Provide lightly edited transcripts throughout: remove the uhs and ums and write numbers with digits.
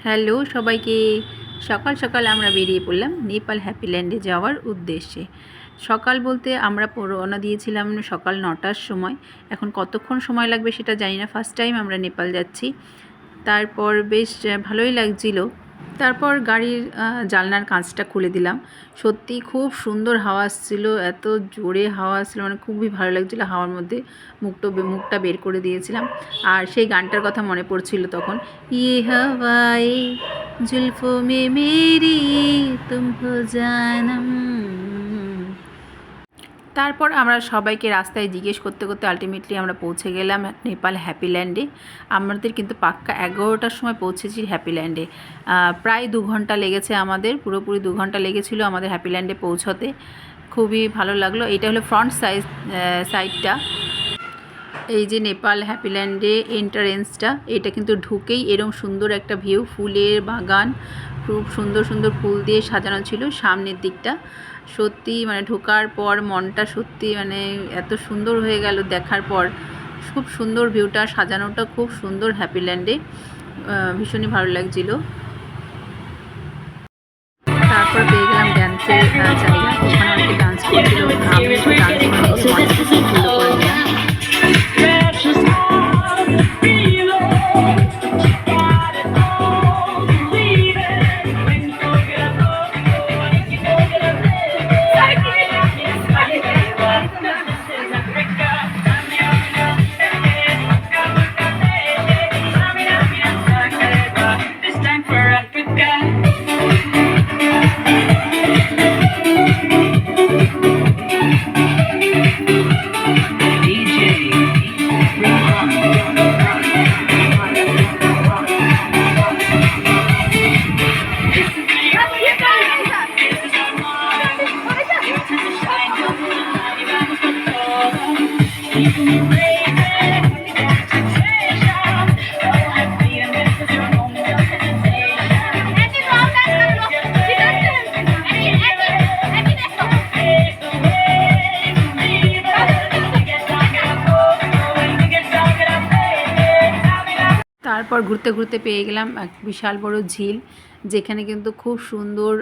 Hello সবাইকে। সকাল সকাল আমরা বেরিয়ে পড়লাম নেপাল হ্যাপিল্যান্ডে যাওয়ার উদ্দেশ্যে। সকাল বলতে আমরা রওনা দিয়েছিলাম সকাল 9টার সময়। এখন কতক্ষণ সময় লাগবে সেটা জানি না, ফার্স্ট টাইম আমরা নেপাল যাচ্ছি। তারপর বেশ ভালোই লাগছিল। তারপর গাড়ির জানলার কাঁচটা খুলে দিলাম। সত্যি খুব সুন্দর হাওয়া আসছিল, এত জোরে হাওয়া আসছিল, মানে খুবই ভালো লাগছিলো। হাওয়ার মধ্যে মুখটা বের করে দিয়েছিলাম। আর সেই গানটার কথা মনে পড়ছিল তখন, ইয়ে হাওয়ায়ে जुल्फों में मेरी तुम हो जानम। তারপর আমরা সবাইকে রাস্তায় জিজ্ঞেস করতে করতে আলটিমেটলি আমরা পৌঁছে গেলাম নেপাল হ্যাপিল্যান্ডে। আমাদের কিন্তু পাক্কা 11টার সময় পৌঁছেছি হ্যাপিল্যান্ডে। প্রায় 2 ঘন্টা লেগেছে আমাদের, পুরোপুরি 2 ঘন্টা লেগেছিল আমাদের হ্যাপিল্যান্ডে পৌঁছতে। খুবই ভালো লাগলো। এটা হলো ফ্রন্ট সাইডটা। এই যে নেপাল হ্যাপিল্যান্ডে এন্ট্রান্সটা, এটা কিন্তু ঢুকেই এরকম সুন্দর একটা ভিউ, ফুলের বাগান, খুব সুন্দর সুন্দর ফুল দিয়ে সাজানো ছিল সামনের দিকটা। সত্যি মানে ঢোকার পর মনটা সত্যি মানে এত সুন্দর হয়ে গেল দেখার পর। খুব সুন্দর ভিউটা, সাজানোটা খুব সুন্দর হ্যাপিল্যান্ডে, ভীষণই ভালো লাগছিল। তারপর পেয়ে গেলাম ড্যান্সের জায়গা, ওখানে অনেকে ডান্স করছিল, আমি একটু ডান্স করে নিলাম। তারপর ঘুরতে ঘুরতে পেয়ে গেলাম এক বিশাল বড় ঝিল, যেখানে কিন্তু খুব সুন্দর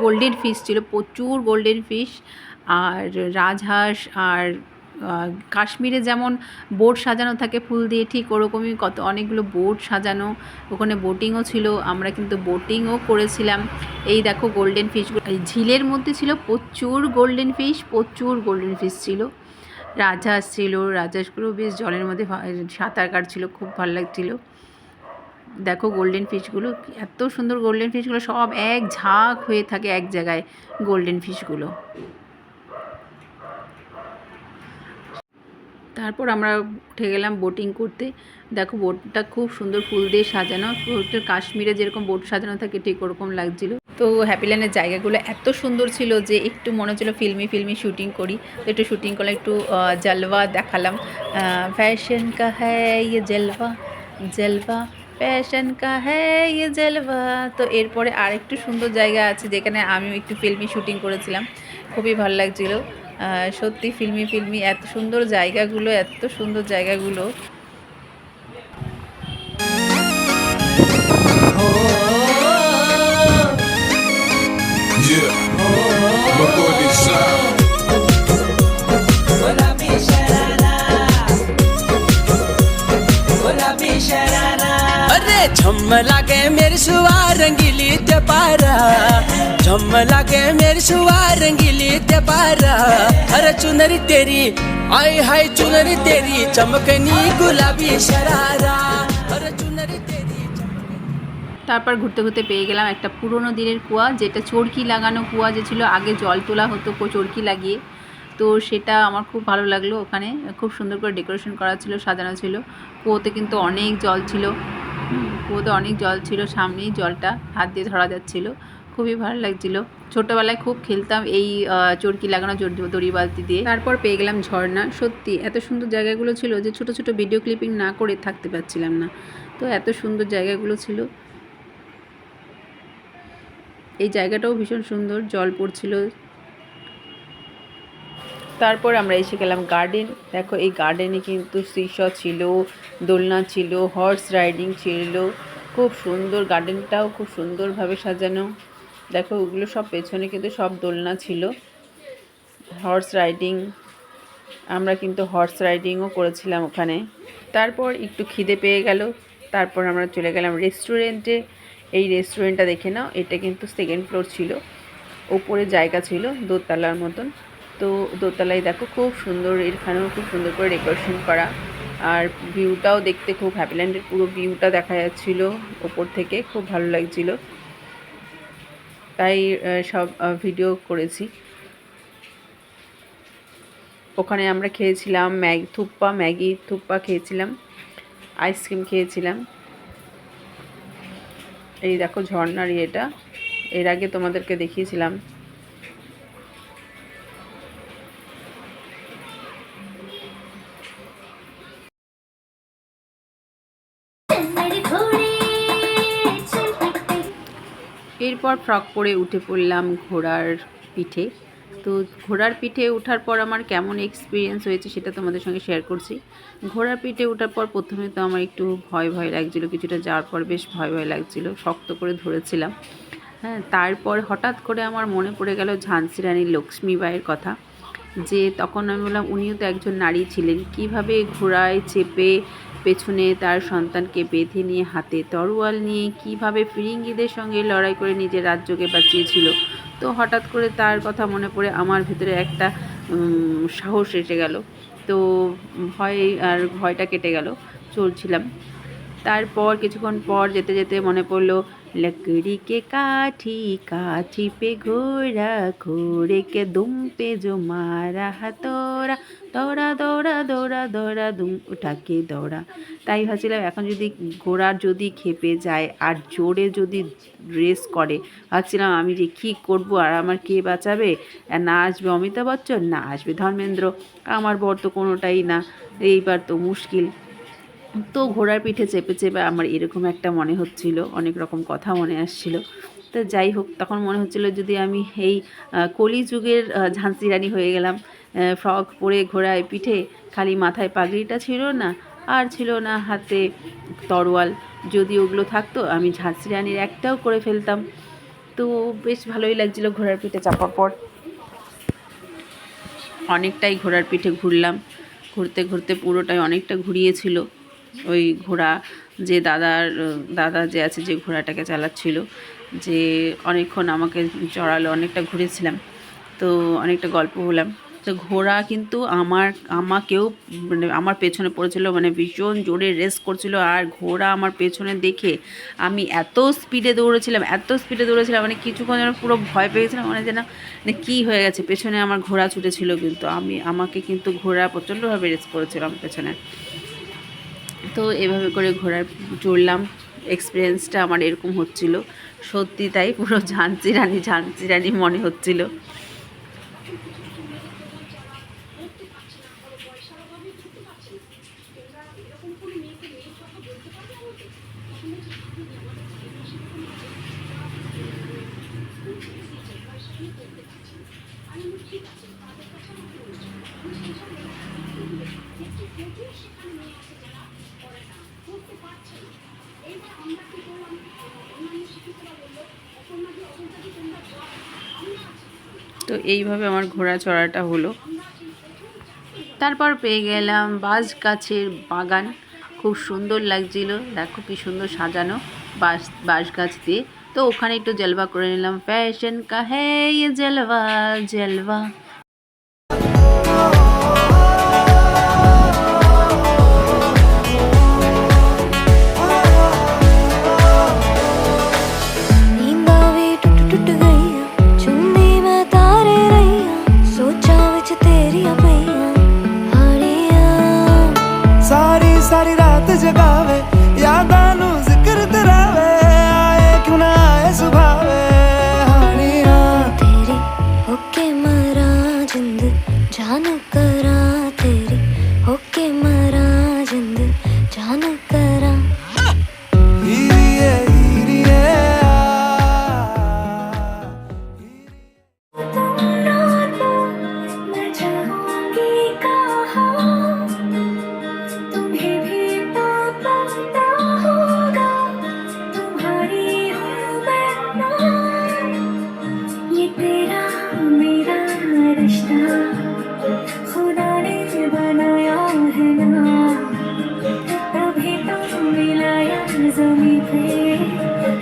গোল্ডেন ফিশ ছিল, প্রচুর গোল্ডেন ফিশ আর রাজহাঁস। আর কাশ্মীরে যেমন বোট সাজানো থাকে ফুল দিয়ে, ঠিক ওরকমই অনেকগুলো বোট সাজানো। ওখানে বোটিংও ছিল, আমরা কিন্তু বোটিংও করেছিলাম। এই দেখো গোল্ডেন ফিশগুলো, এই ঝিলের মধ্যে ছিল প্রচুর গোল্ডেন ফিশ, প্রচুর গোল্ডেন ফিশ ছিল। রাজহাঁস ছিল, রাজহাঁসগুলো বেশ জলের মধ্যে সাঁতার কাটছিল, খুব ভালো লাগছিলো। দেখো গোল্ডেন ফিশগুলো, এত সুন্দর গোল্ডেন ফিশগুলো, সব এক ঝাঁক হয়ে থাকে এক জায়গায় গোল্ডেন ফিশগুলো। তারপর আমরা উঠে গেলাম বোটিং করতে। দেখো বোটটা খুব সুন্দর ফুল দিয়ে সাজানো, কাশ্মীরে যেরকম বোট সাজানো থাকে ঠিক ওরকম লাগছিল। তো হ্যাপিল্যান্ডের জায়গাগুলো এত সুন্দর ছিল যে একটু মনে হচ্ছিলো ফিল্মি শ্যুটিং করি। তো একটু শ্যুটিং করলাম, একটু জলওয়া দেখালাম। ফ্যাশন কা হ্যায় ইয়ে জলওয়া, জলওয়া ফ্যাশন কা হ্যায় ইয়ে জলওয়া। তো এরপরে আরেকটু সুন্দর জায়গা আছে যেখানে আমিও একটু ফিল্মি শ্যুটিং করেছিলাম, খুবই ভালো লাগছিলো। সত্যি ফিল্মি এত সুন্দর জায়গাগুলো, এত সুন্দর জায়গাগুলো। झम लागे मेरी सुआ रंगीली ते पारा, झम लागे मेरी सुआ रंगीली ते पारा। अरे चुनरी तेरी आई हाय चुनरी तेरी चमकनी गुलाबी शरारा, अरे चुनरी तेरी। তারপর ঘুরতে ঘুরতে পেয়ে গেলাম একটা পুরনো দিনের কুয়া, যেটা চরকি লাগানো কুয়া, যে ছিল আগে জল তোলা হতো চরকি লাগিয়ে। তো সেটা আমার খুব ভালো লাগলো। ওখানে খুব সুন্দর করে ডেকোরেশন করা ছিল, সাজানো ছিল। কুয়োতে কিন্তু অনেক জল ছিল, কুয়োতে অনেক জল ছিল, সামনেই জলটা হাত দিয়ে ধরা যাচ্ছিল, খুবই ভালো লাগছিল। ছোটোবেলায় খুব খেলতাম এই চরকি লাগানো দড়ি বালতি দিয়ে। তারপর পেয়ে গেলাম ঝর্ণা। সত্যি এত সুন্দর জায়গাগুলো ছিল যে ছোটো ছোটো ভিডিও ক্লিপিং না করে থাকতে পারছিলাম না। তো এত সুন্দর জায়গাগুলো ছিল। এই জায়গাটাও ভীষণ সুন্দর, জল পড়ছিল। তারপর আমরা এসে গেলাম গার্ডেন। দেখো এই গার্ডেনে কিন্তু সিসা ছিল, দোলনা ছিল, হর্স রাইডিং ছিল, খুব সুন্দর, গার্ডেনটাও খুব সুন্দরভাবে সাজানো। দেখো ওগুলো সব পেছনে কিন্তু সব দোলনা ছিল, হর্স রাইডিং, আমরা কিন্তু হর্স রাইডিংও করেছিলাম ওখানে। তারপর একটু খিদে পেয়ে গেল, তারপর আমরা চলে গেলাম রেস্টুরেন্টে। এই রেস্টুরেন্টটা দেখে নাও, এটা কিন্তু সেকেন্ড ফ্লোর ছিল, ওপরে জায়গা ছিল দোতলার মতন। তো দোতলায় দেখো খুব সুন্দর, এখানেও খুব সুন্দর করে ডেকোরেশন করা, আর ভিউটাও দেখতে খুব হ্যাপিল্যান্ডের পুরো ভিউটা দেখা যাচ্ছিলো ওপর থেকে, খুব ভালো লাগছিলো, তাই সব ভিডিও করেছি। ওখানে আমরা খেয়েছিলাম ম্যাগি থুপ্পা খেয়েছিলাম, আইসক্রিম খেয়েছিলাম। এই দেখো ঝর্ণার ইয়েটা, এর আগে তোমাদেরকে দেখিয়েছিলাম। এরপর ফ্রক পরে উঠে পড়লাম ঘোড়ার পিঠে। তো ঘোড়ার পিঠে ওঠার পর আমার কেমন এক্সপিরিয়েন্স হয়েছে সেটা তোমাদের সঙ্গে শেয়ার করছি। ঘোড়ার পিঠে ওঠার পর প্রথমে তো আমার একটু ভয় লাগছিলো, কিছুটা যাওয়ার পর বেশ ভয় লাগছিলো, শক্ত করে ধরেছিলাম। হ্যাঁ, তারপর হঠাৎ করে আমার মনে পড়ে গেল ঝাঁসি রানী লক্ষ্মীবাইয়ের কথা, যে তখন আমি বললাম উনিও তো একজন নারী ছিলেন, কিভাবে ঘোড়ায় চেপে পেছনে তার সন্তানকে বেঁধে নিয়ে হাতে তরোয়াল নিয়ে কিভাবে ফিরিঙ্গিদের সঙ্গে লড়াই করে নিজের রাজ্যকে বাঁচিয়েছিল। তো হঠাৎ করে তার কথা মনে পড়ে আমার ভেতরে একটা সাহস এসে গেল। তো ভয়টা কেটে গেল, চলছিলাম। তারপর কিছুক্ষণ পর যেতে যেতে মনে পড়লো, लकड़ी के काठी काठी पे घोड़ा घोड़े के दुम पे जो मारा हथौड़ा दौड़ा दौड़ा दौड़ा दौड़ा दुम उठा के दौड़ा। তাই ভাবছিলাম এখন যদি ঘোড়ার যদি খেপে যায় আর জোরে যদি রেস করে, ভাবছিলাম আমি যে কী করবো, আর আমার কে বাঁচাবে? না আসবে অমিতাভ বচ্চন, না আসবে ধর্মেন্দ্র, আমার বর তো কোনোটাই না, এইবার তো মুশকিল। তো ঘোড়ার পিঠে চেপে চেপে আমার এরকম একটা মনে হচ্ছিল, অনেক রকম কথা মনে আসছিল। তো যাই হোক, তখন মনে হচ্ছিল যদি আমি এই কলিযুগের ঝাঁসি রানী হয়ে গেলাম, ফ্রক পরে ঘোড়ায় পিঠে, খালি মাথায় পাগড়িটা ছিল না, আর ছিল না হাতে তরোয়াল। যদি ওগুলো থাকতো আমি ঝাঁসি রানীর একটাও করে ফেলতাম। তো বেশ ভালোই লাগছিল ঘোড়ার পিঠে চাপার পর। অনেকটাই ঘোড়ার পিঠে ঘুরলাম, ঘুরতে ঘুরতে পুরোটাই অনেকটা ঘুরিয়েছিল ওই ঘোড়া। যে দাদা যে আছে, যে ঘোড়াটাকে চালাচ্ছিল, যে অনেকক্ষণ আমাকে চড়ালো, অনেকটা ঘুরেছিলাম, তো অনেকটা গল্প হলাম। তো ঘোড়া কিন্তু আমাকেও মানে আমার পেছনে পড়েছিল, মানে ভীষণ জোরে রেস করছিল, আর ঘোড়া আমার পেছনে দেখে আমি এত স্পিডে দৌড়েছিলাম মানে কিছুক্ষণ যেন পুরো ভয় পেয়ে গেছিলাম, মানে যেন মানে কী হয়ে গেছে, পেছনে আমার ঘোড়া ছুটেছিল, কিন্তু আমাকে কিন্তু ঘোড়া প্রচণ্ডভাবে রেস করেছিল আমার পেছনে। তো এভাবে করে ঘোড়ায় চড়লাম, এক্সপিরিয়েন্সটা আমার এরকম হচ্ছিল, সত্যি তাই পুরো ঝাঁসি রানী মনে হচ্ছিল। তো এইভাবে আমার ঘোড়া চড়াটা হলো। তারপর পেয়ে গেলাম বাঁশ গাছের বাগান, খুব সুন্দর লাগছিল, দেখো কি সুন্দর সাজানো বাঁশ গাছ দিয়ে। তো ওখানে একটু জলবা করে নিলাম, ফ্যাশন কা হ্যায় ইয়ে জলবা জলবা। सारी रात जगावे यादां नू जिक्र तेरावे, आए क्यों ना आए सुभावे हानियां तेरी होके मरा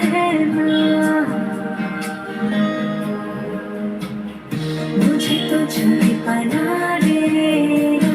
है ना, मुझे तुझ में बना देना।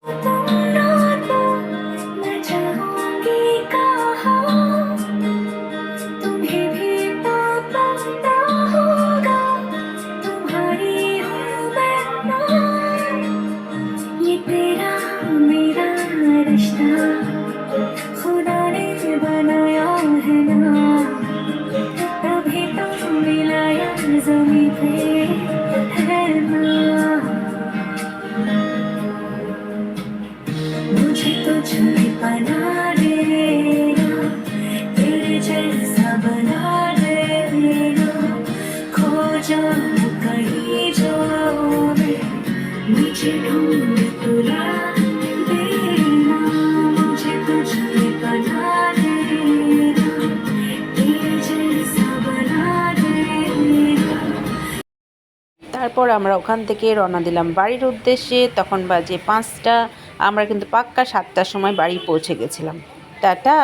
तुम लौटो, मैं चाहूंगी कहाँ, तुम्हें भी तो पता होगा, तुम्हारी हूँ मैं ना। ये तेरा मेरा रिश्ता खुदा ने बनाया है ना, तभी तो मिलाया ज़मीं पे है ना। मुझे तुझ में बना देना, तेरे जैसा बना देना, खो जाऊं कहीं जो मैं, मुझे ढूंढ तुला देना। मुझे तुझ में बना देना, तेरे जैसा बना देना। তারপর আমরা ওখান থেকে রওনা দিলাম বাড়ির উদ্দেশ্যে। তখন বাজে 5টা। আমরা কিন্তু পাক্কা 7টার সময় বাড়ি পৌঁছে গেছিলাম। টাটা।